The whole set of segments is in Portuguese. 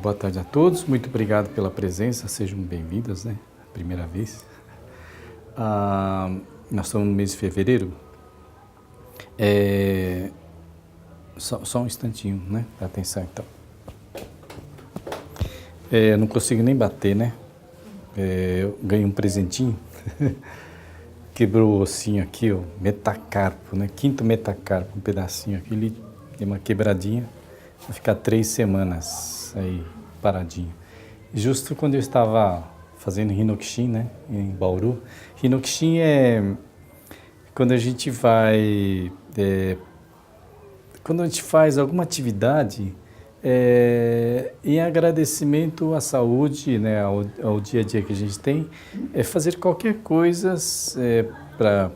Boa tarde a todos, muito obrigado pela presença, sejam bem-vindas, né? Primeira vez. Nós estamos no mês de fevereiro. Só um instantinho, né? Dá atenção então. Não consigo nem bater, né? Eu ganhei um presentinho, quebrou o ossinho aqui, o metacarpo, né? Quinto metacarpo, um pedacinho aqui, ele tem uma quebradinha, vai ficar 3 semanas aí paradinho. Justo quando eu estava fazendo Hinokshin, né, em Bauru. Hinokshin é quando a gente vai, quando a gente faz alguma atividade em agradecimento à saúde, né, ao dia a dia que a gente tem, fazer qualquer coisa para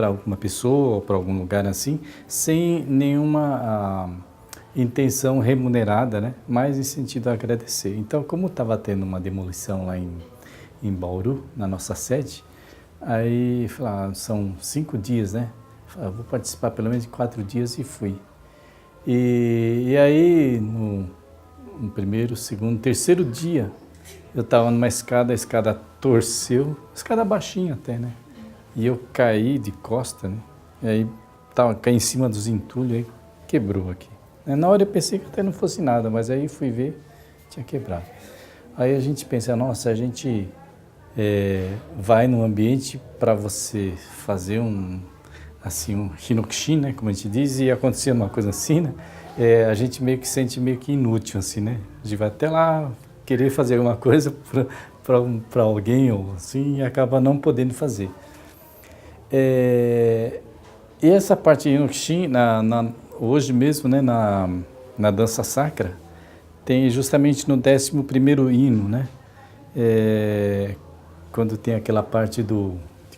alguma pessoa ou para algum lugar assim, sem nenhuma intenção remunerada, né? Mas em sentido de agradecer. Então, como estava tendo uma demolição lá em Bauru, na nossa sede, aí falei, são 5 dias, né? Falei, vou participar pelo menos de 4 dias e fui. E aí, no primeiro, segundo, terceiro dia, eu estava numa escada, a escada torceu, escada baixinha até, né? E eu caí de costa, né? E aí caí em cima dos entulhos, aí quebrou aqui. Na hora eu pensei que até não fosse nada, mas aí fui ver, tinha quebrado. Aí a gente pensa, nossa, a gente vai num ambiente para você fazer um hinokshin, né, como a gente diz, e acontecer uma coisa assim, né? A gente meio que sente meio que inútil, assim, né? A gente vai até lá querer fazer alguma coisa para alguém ou assim e acaba não podendo fazer. E essa parte de Hinokshin, hoje mesmo, né, na dança sacra, tem justamente no 11º hino, né, quando tem aquela parte de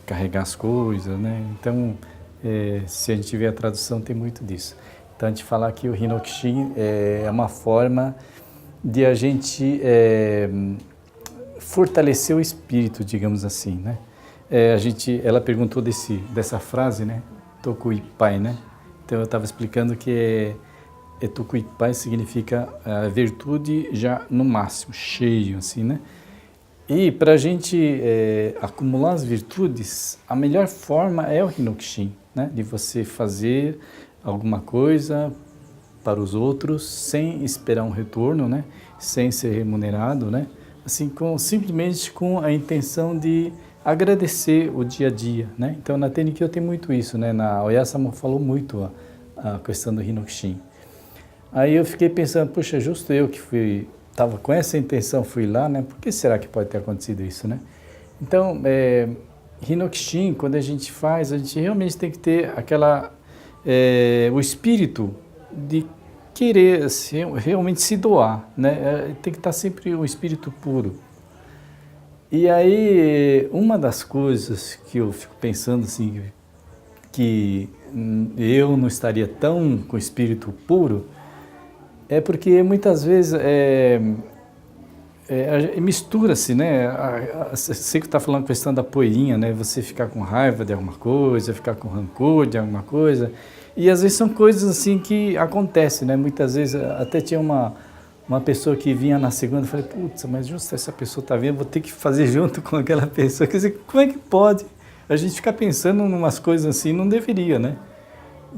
carregar as coisas, né, então, se a gente ver a tradução, tem muito disso. Então, a gente fala que o Hinokshin é uma forma de a gente fortalecer o espírito, digamos assim, né. Ela perguntou dessa frase, né, Tokuipai, né? Então eu estava explicando que Tokuipai significa virtude já no máximo, cheio, assim, né? E para a gente acumular as virtudes, a melhor forma é o Hinokshin, né? De você fazer alguma coisa para os outros sem esperar um retorno, né? Sem ser remunerado, né? Assim, simplesmente com a intenção de agradecer o dia a dia, né? Então na Tenkyo tem muito isso, né? Na Oyasama falou muito a questão do Hinokshin. Aí eu fiquei pensando, puxa, justo eu que estava com essa intenção, fui lá, né? Por que será que pode ter acontecido isso, né? Então, Hinokshin, quando a gente faz, a gente realmente tem que ter o espírito de querer realmente se doar, né? Tem que estar sempre um espírito puro. E aí, uma das coisas que eu fico pensando assim, que eu não estaria tão com espírito puro, é porque muitas vezes mistura-se, né? Sei que está falando a questão da poeirinha, né? Você ficar com raiva de alguma coisa, ficar com rancor de alguma coisa. E às vezes são coisas assim que acontecem, né? Muitas vezes até tinha uma pessoa que vinha na segunda, eu falei, putz, mas justo essa pessoa está vindo, vou ter que fazer junto com aquela pessoa. Quer dizer, como é que pode a gente ficar pensando em umas coisas assim? Não deveria, né?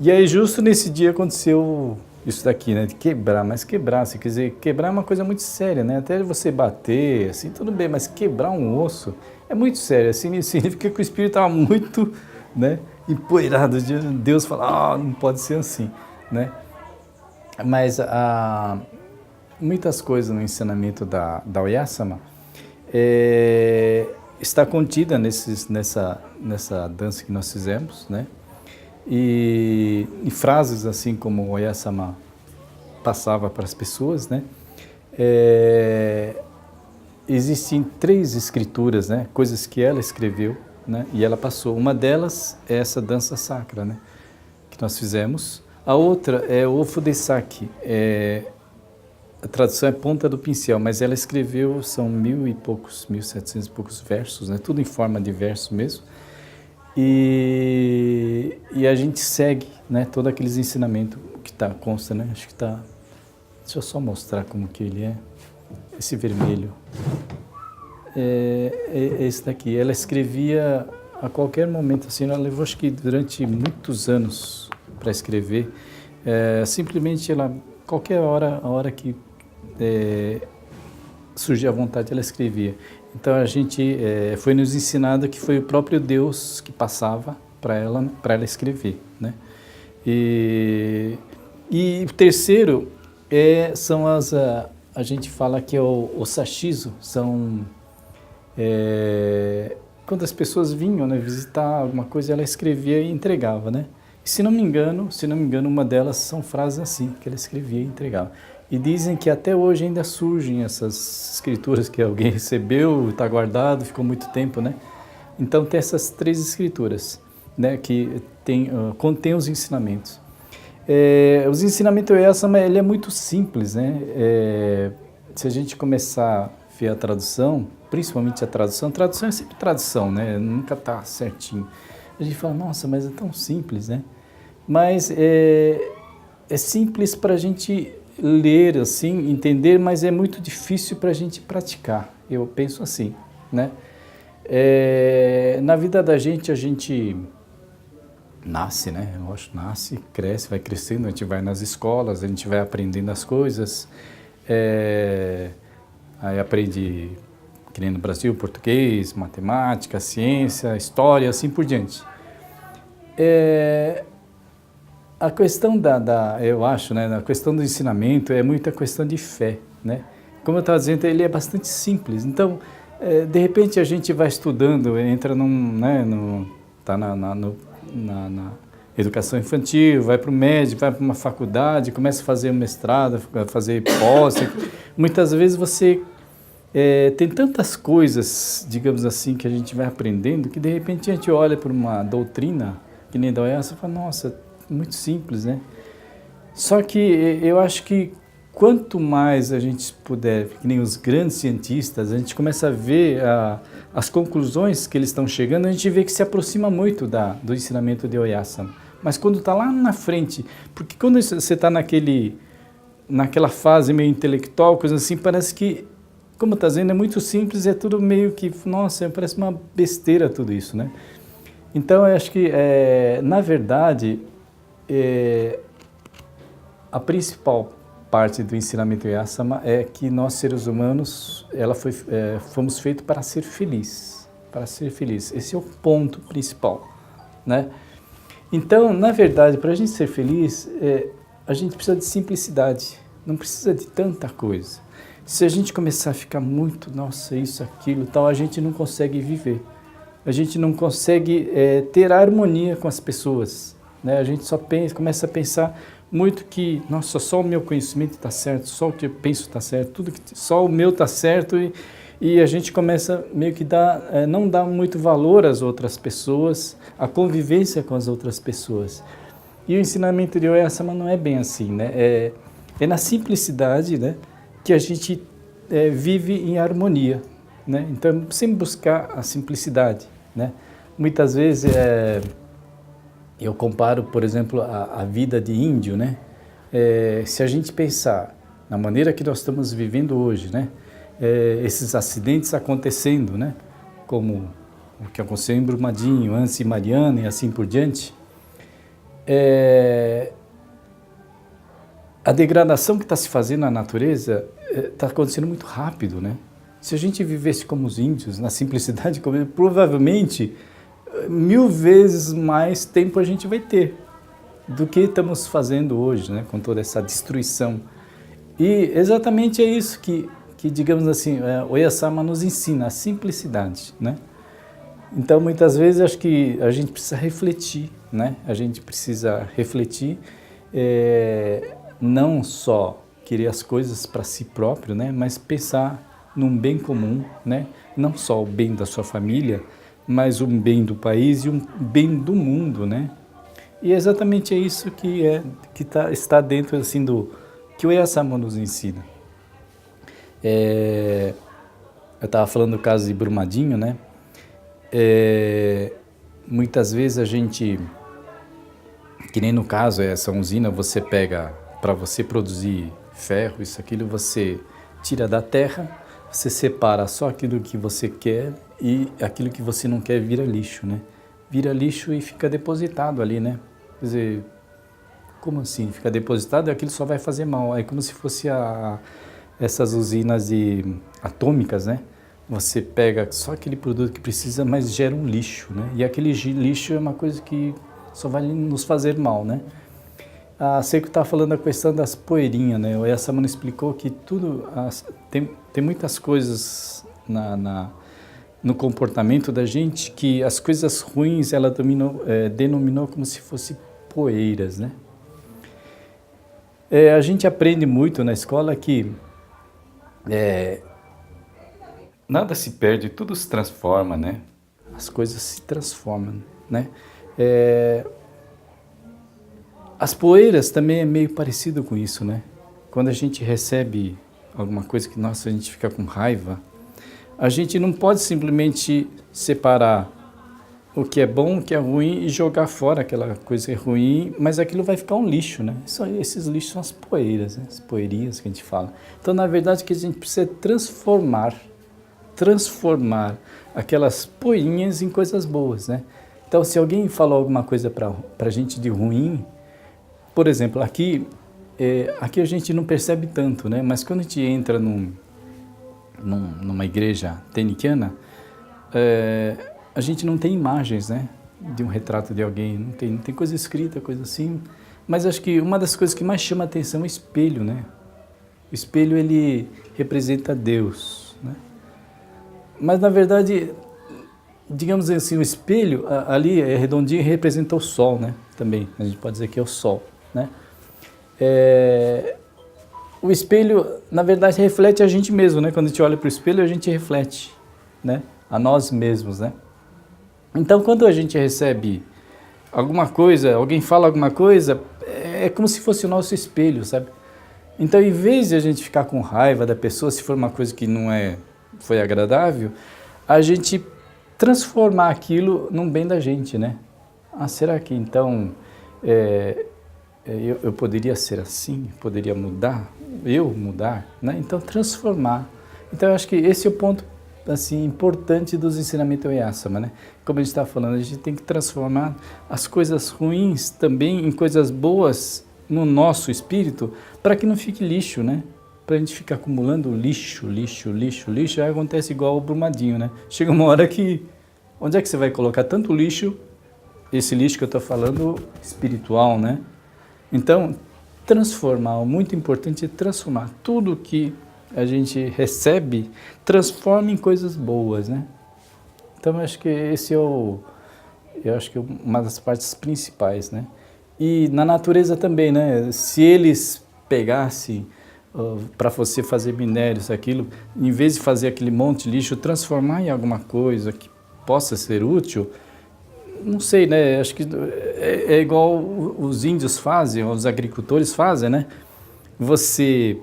E aí justo nesse dia aconteceu isso daqui, né? De quebrar, mas quebrar, assim, quer dizer, quebrar é uma coisa muito séria, né? Até você bater, assim, tudo bem, mas quebrar um osso é muito sério, assim, significa que o espírito estava muito, né, empoeirado. Deus fala, não pode ser assim, né? Mas muitas coisas no ensinamento da Oyasama está contida nessa dança que nós fizemos, né? E frases assim como o Oyasama passava para as pessoas, né? Existem 3 escrituras, né? Coisas que ela escreveu, né? E ela passou. Uma delas é essa dança sacra, né? Que nós fizemos. A outra é o Ofudesaki, a tradução é ponta do pincel, mas ela escreveu, são 1.700 e poucos versos, né? Tudo em forma de verso mesmo. E a gente segue, né, todos aqueles ensinamentos que consta, né? Acho que está Deixa eu só mostrar como que ele é. Esse vermelho. É esse daqui. Ela escrevia a qualquer momento, assim, ela levou acho que durante muitos anos para escrever. Simplesmente ela, qualquer hora, a hora que surgia a vontade, ela escrevia. Então a gente foi nos ensinado que foi o próprio Deus que passava para ela escrever, né? E o terceiro são a gente fala que é o sashizo, são quando as pessoas vinham, né, visitar alguma coisa, ela escrevia e entregava, né? E, se não me engano, uma delas são frases assim, que ela escrevia e entregava. E dizem que até hoje ainda surgem essas escrituras que alguém recebeu, está guardado, ficou muito tempo, né? Então tem essas 3 escrituras, né, que contém os ensinamentos. Os ensinamentos ele é muito simples, né? Se a gente começar a ver a tradução, principalmente a tradução é sempre tradução, né? Nunca está certinho. A gente fala, nossa, mas é tão simples, né? Mas é simples para a gente ler, assim, entender, mas é muito difícil para a gente praticar. Eu penso assim, né? Na vida da gente, a gente nasce, né? Eu acho, nasce, cresce, vai crescendo, a gente vai nas escolas, a gente vai aprendendo as coisas, aí aprende, que nem no Brasil, português, matemática, ciência, história, assim por diante. A questão eu acho, né, a questão do ensinamento é muita questão de fé, né? Como eu estava dizendo, ele é bastante simples. Então, de repente a gente vai estudando, entra tá na educação infantil, vai para o médio, vai para uma faculdade, começa a fazer um mestrado, fazer pós. Muitas vezes você tem tantas coisas, digamos assim, que a gente vai aprendendo, que de repente a gente olha para uma doutrina, que nem da OEAS, e fala, nossa, muito simples, né? Só que eu acho que quanto mais a gente puder, que nem os grandes cientistas, a gente começa a ver as conclusões que eles estão chegando, a gente vê que se aproxima muito do ensinamento de Oyasama. Mas quando está lá na frente, porque quando você está naquela fase meio intelectual, coisa assim, parece que, como está dizendo, é muito simples, é tudo meio que, nossa, parece uma besteira tudo isso, né? Então, eu acho que, na verdade, a principal parte do ensinamento Oyasama é que nós, seres humanos, fomos feitos para ser felizes, para ser felizes. Esse é o ponto principal, né? Então, na verdade, para a gente ser feliz, a gente precisa de simplicidade, não precisa de tanta coisa. Se a gente começar a ficar muito, nossa, isso, aquilo, tal, a gente não consegue viver. A gente não consegue ter harmonia com as pessoas, né? A gente só começa a pensar muito que, nossa, só o meu conhecimento está certo, só o que eu penso está certo, só o meu está certo, e a gente começa meio que não dar muito valor às outras pessoas, à convivência com as outras pessoas. E o ensinamento de Oyasama não é bem assim, né? É na simplicidade, né, que a gente vive em harmonia, né? Então, sempre buscar a simplicidade, né? Muitas vezes eu comparo, por exemplo, a vida de índio, né? Se a gente pensar na maneira que nós estamos vivendo hoje, né? Esses acidentes acontecendo, né? Como o que aconteceu em Brumadinho, antes em Mariana e assim por diante, a degradação que está se fazendo na natureza está acontecendo muito rápido, né? Se a gente vivesse como os índios, na simplicidade, provavelmente 1000 vezes mais tempo a gente vai ter do que estamos fazendo hoje, né? Com toda essa destruição. E exatamente é isso que digamos assim, Oyasama nos ensina, a simplicidade, né? Então, muitas vezes, acho que a gente precisa refletir, né? A gente precisa refletir, não só querer as coisas para si próprio, né? Mas pensar num bem comum, né? Não só o bem da sua família, mas um bem do país e um bem do mundo, né? E exatamente é isso que está dentro assim que o Oyasama nos ensina. Eu estava falando do caso de Brumadinho, né? Muitas vezes a gente, que nem no caso essa usina, você pega, para você produzir ferro, isso, aquilo, você tira da terra, você separa só aquilo que você quer e aquilo que você não quer vira lixo, né? Vira lixo e fica depositado ali, né? Quer dizer, como assim? Fica depositado e aquilo só vai fazer mal. É como se fosse essas usinas atômicas, né? Você pega só aquele produto que precisa, mas gera um lixo, né? E aquele lixo é uma coisa que só vai nos fazer mal, né? A Seiko está falando a questão das poeirinhas, né? O Yasamana explicou que tudo, tem muitas coisas no comportamento da gente que as coisas ruins ela denominou como se fossem poeiras, né? A gente aprende muito na escola que nada se perde, tudo se transforma, né? As coisas se transformam, né? As poeiras também é meio parecido com isso, né? Quando a gente recebe alguma coisa que, nossa, a gente fica com raiva, a gente não pode simplesmente separar o que é bom, o que é ruim e jogar fora aquela coisa ruim, mas aquilo vai ficar um lixo, né? Esses lixos são as poeiras, né? As poeirinhas que a gente fala. Então, na verdade, o que a gente precisa transformar aquelas poeirinhas em coisas boas, né? Então, se alguém falou alguma coisa para a gente de ruim, por exemplo, aqui a gente não percebe tanto, né? Mas quando a gente entra numa igreja tenikiana, a gente não tem imagens, né? De um retrato de alguém, não tem coisa escrita, coisa assim. Mas acho que uma das coisas que mais chama a atenção é o espelho, né? O espelho, ele representa Deus, né? Mas, na verdade, digamos assim, o espelho ali é redondinho e representa o sol, né? Também, a gente pode dizer que é o sol, né? O espelho, na verdade, reflete a gente mesmo, né? Quando a gente olha para o espelho, a gente reflete, né? A nós mesmos, né? Então, quando a gente recebe alguma coisa, alguém fala alguma coisa, é como se fosse o nosso espelho, sabe? Então, em vez de a gente ficar com raiva da pessoa, se for uma coisa que não foi agradável, a gente transformar aquilo num bem da gente, né? Será que então eu poderia ser assim? Poderia mudar? Eu mudar? Né? Então, transformar. Então, eu acho que esse é o ponto assim, importante dos ensinamentos Oyasama, né? Como a gente está falando, a gente tem que transformar as coisas ruins também em coisas boas no nosso espírito, para que não fique lixo, né? Para a gente ficar acumulando lixo, aí acontece igual o Brumadinho, né? Chega uma hora que, onde é que você vai colocar tanto lixo, esse lixo que eu estou falando, espiritual, né? Então, transformar, o muito importante é transformar tudo que a gente recebe, transforma em coisas boas, né? Então, eu acho que uma das partes principais, né? E na natureza também, né? Se eles pegassem para você fazer minérios, aquilo, em vez de fazer aquele monte de lixo, transformar em alguma coisa que possa ser útil, não sei, né? Acho que é igual os índios fazem, os agricultores fazem, né? Você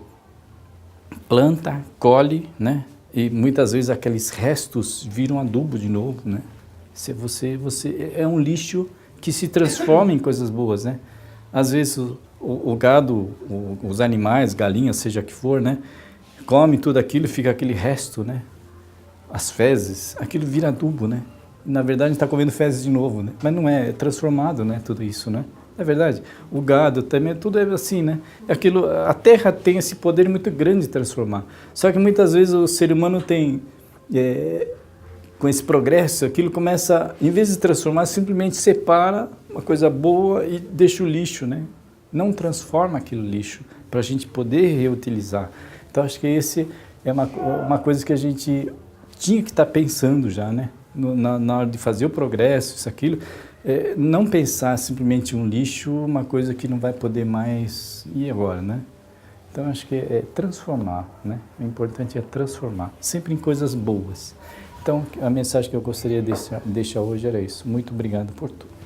planta, colhe, né? E muitas vezes aqueles restos viram adubo de novo, né? Você é um lixo que se transforma em coisas boas, né? Às vezes o gado, os animais, galinhas, seja que for, né? Come tudo aquilo e fica aquele resto, né? As fezes, aquilo vira adubo, né? Na verdade, a gente está comendo fezes de novo, né? Mas não é transformado, né? Tudo isso, né? É verdade. O gado também, tudo é assim, né? A terra tem esse poder muito grande de transformar. Só que muitas vezes o ser humano tem, com esse progresso, aquilo começa, em vez de transformar, simplesmente separa uma coisa boa e deixa o lixo, né? Não transforma aquele lixo para a gente poder reutilizar. Então, acho que esse é uma coisa que a gente tinha que estar pensando já, né? Na hora de fazer o progresso, isso, aquilo. Não pensar simplesmente um lixo, uma coisa que não vai poder mais ir agora, né? Então, acho que é transformar, né? O importante é transformar, sempre em coisas boas. Então, a mensagem que eu gostaria de deixar hoje era isso. Muito obrigado por tudo.